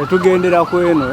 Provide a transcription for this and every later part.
tugendera ku eno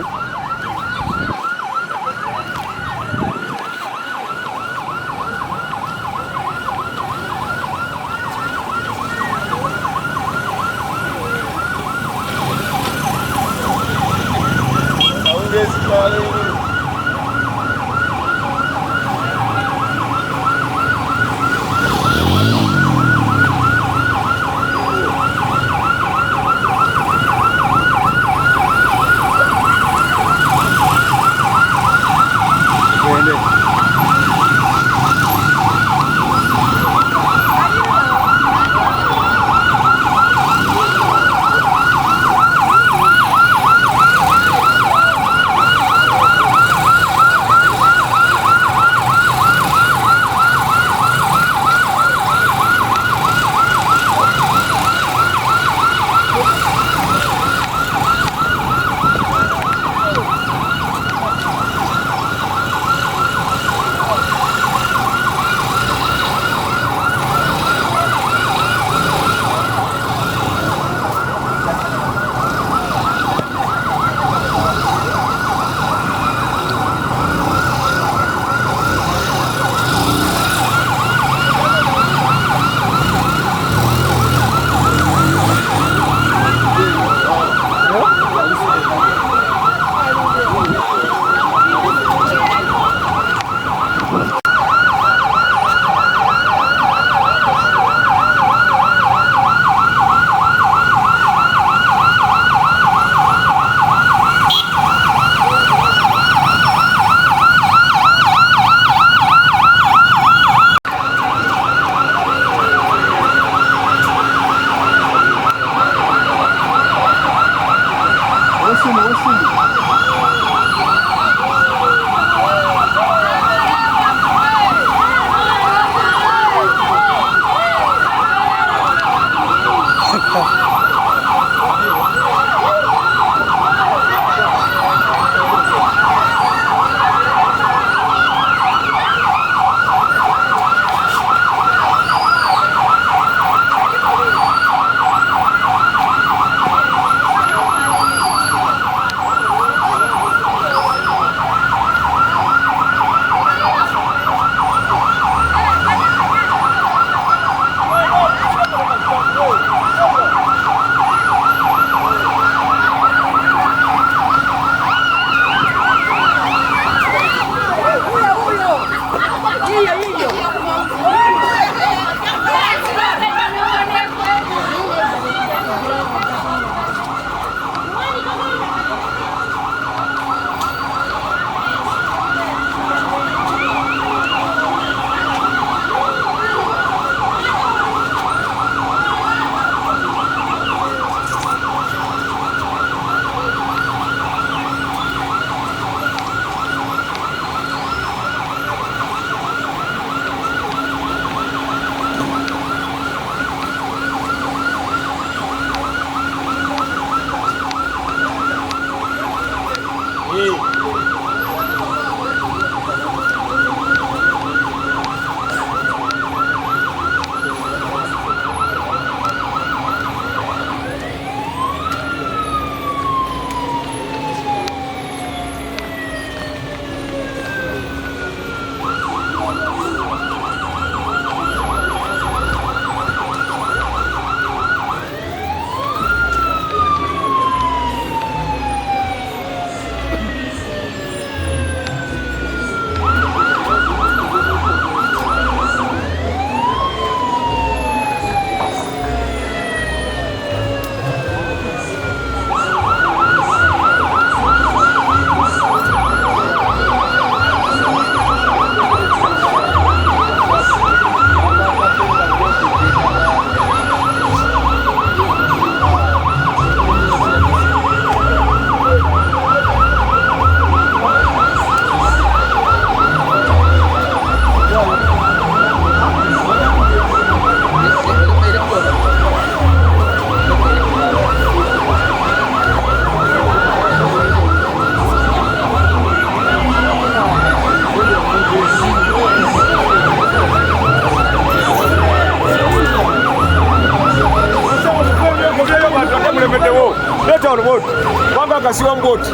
kasiwa Mgoti.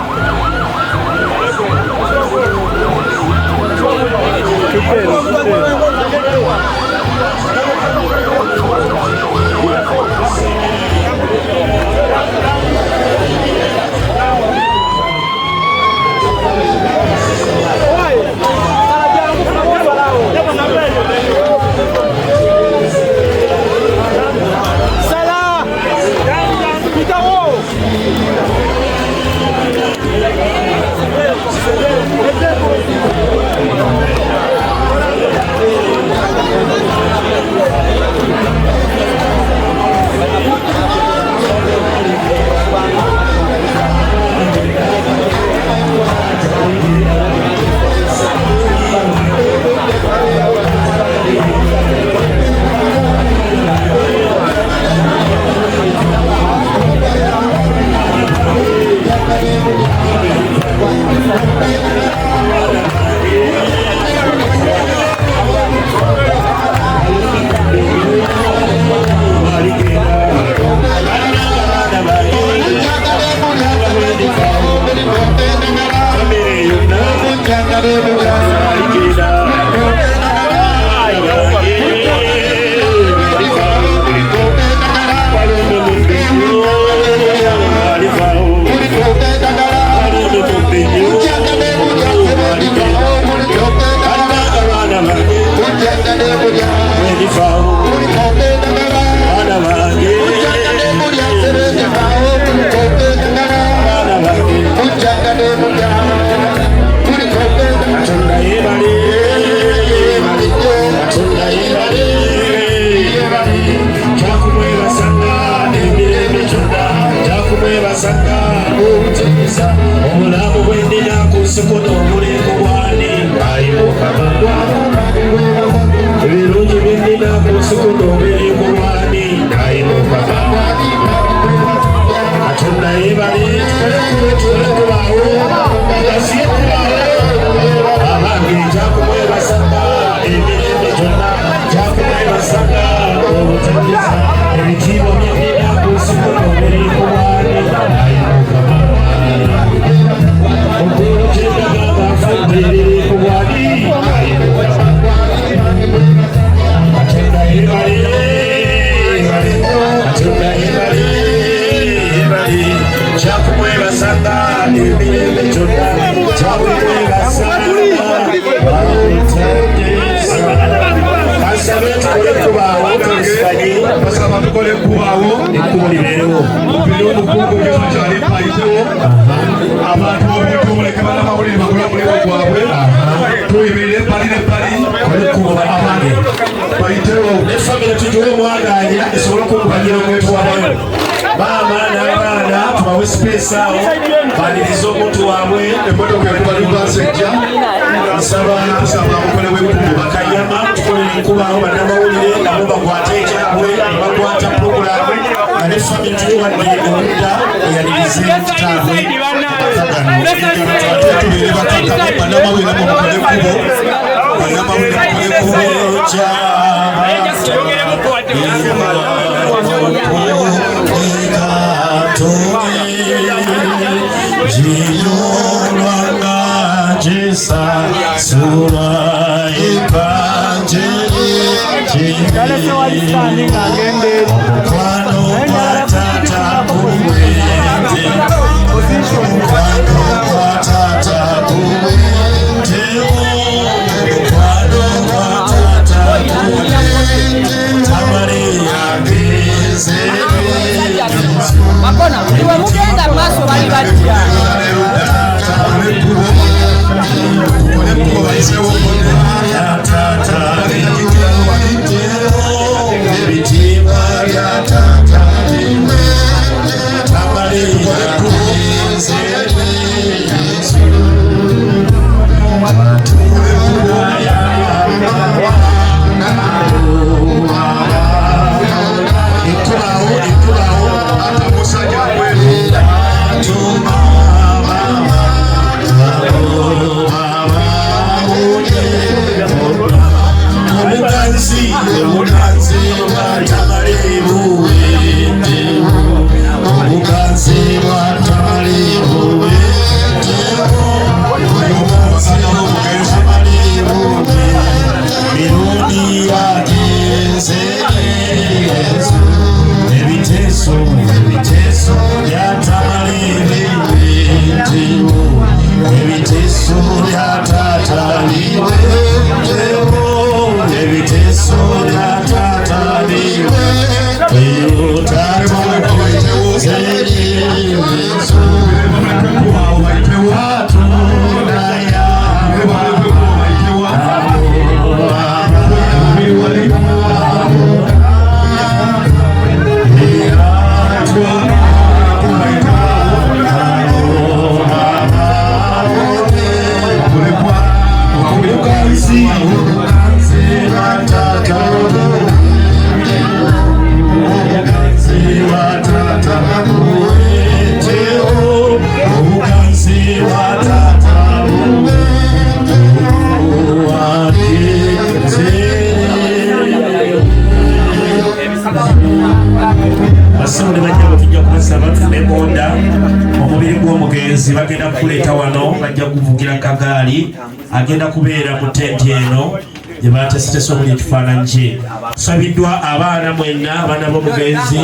omwezi bagenda kuleeta wano bajja kuvugira kagaali agenda kubeera mu tenti eno gye batesetesa omuli ekifaananyi kye. Tusabiddwa abaana mwenna abaana b'omugenzi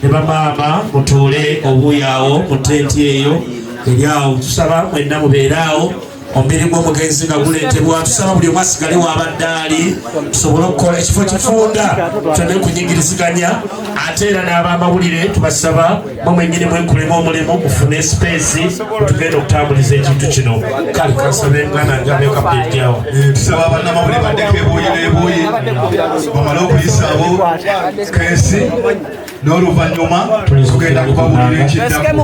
ne bamaama mutuule obuuyaawo mu tenti eyo eri awo. Tusaba mwenna mubeeraawo omubiri gw'omugenzi nga guleetebwa. Tusaba buli omu asigale w'abadde ali tusobole okukola ekifo kifunda kyonna kunyigiriziganya. Ate era n'abamawulire tubasaba mwe mwennyini mwenkulemu omulimu mufune sipeesi tugenda okutambuliza ekintu kino. Kale kansabe nganangamyo kapejjawo. Tusaba bannamawulire baddeko ebuuyi n'ebuuyi bamale okuyisaawo keesi n'oluvannyuma tugenda kubawulira ekiddamu.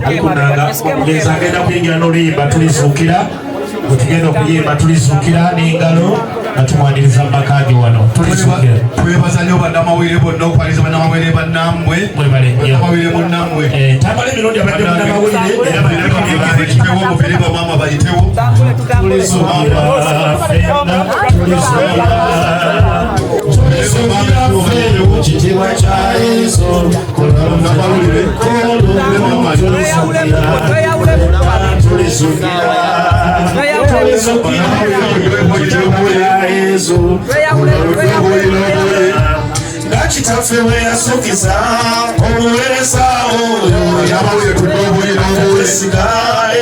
Omugenzi agenda kuyingira n'oluyimba tulizuukira tugenda okuyimba tulizuukira n'engalo nga tumwaniriza mu maka ge wano. Tulizuukira twebaza nnyo bannamawulire bonna okwaniza bannamawulire bannammwe bannamawulire munnammwe tambala emirundi abadde bannamawulire bayitewo mubiri bamaama bayitewo tulizuukira fenna tulizuukira fenna ekitiibwa kya Yesu kulamawulire nga kitaffe bwe yasukiza omuweereza oyo tusiga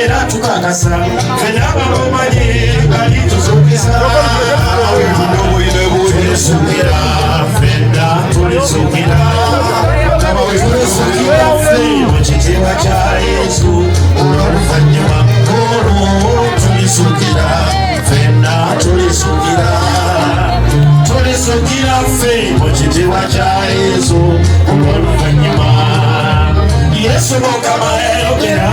era tukakasa fenna abamumanyi ngali tusukiza tulisuukira fenna tulisuukira mu kitiibwa kya Yesu olw'oluvannyuma olwo tulisuukira fenna tulisuukira tulisuukira ffe mu kitiibwa kya Yesu olw'oluvannyuma. Yesu Mukama yayogera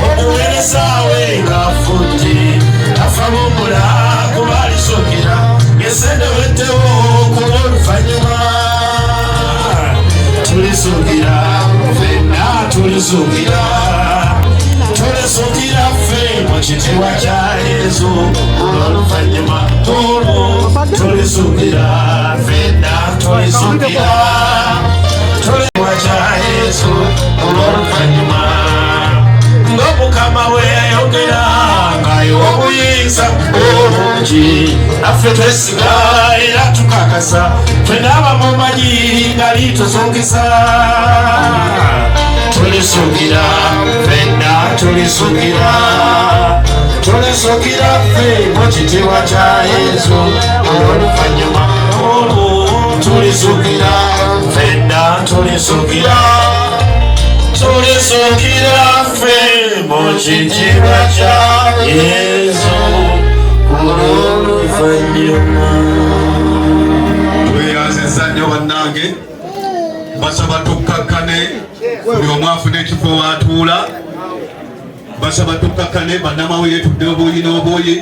omuweereza we ng'afudde afa bumbula kuba alisuukira yesendewetewo ku lw'oluvannyuma. Tulisuukira fenna tulisuukira tulisuukira ffe mu kitiibwa kya Yesu olw'oluvannyuma olwo tulisuukira fenna tulisuukira tulikitiibwa kya Yesu olw'oluvannyuma. Ng'Omukama we yayogera ng'ayiwa obuyinza obungi naffe twesiga era tukakasa fenna abamumanyi ngali tuzungiza tulisuukira fenna tulisuukira tulisuukira ffe mu kitiibwa kya Yesu olw'oluvannyuma olwo tulisuukira fenna tulisuukira tulisuukira ffe mu kitiibwa kya Yesu olw'oluvannyuma. Tweyanzizza nnyo bannange basaba tukkakkane buli omu afune ekifo w'atuula basaba tukkakkane bannamawulire tudde obuuyi n'obuuyi.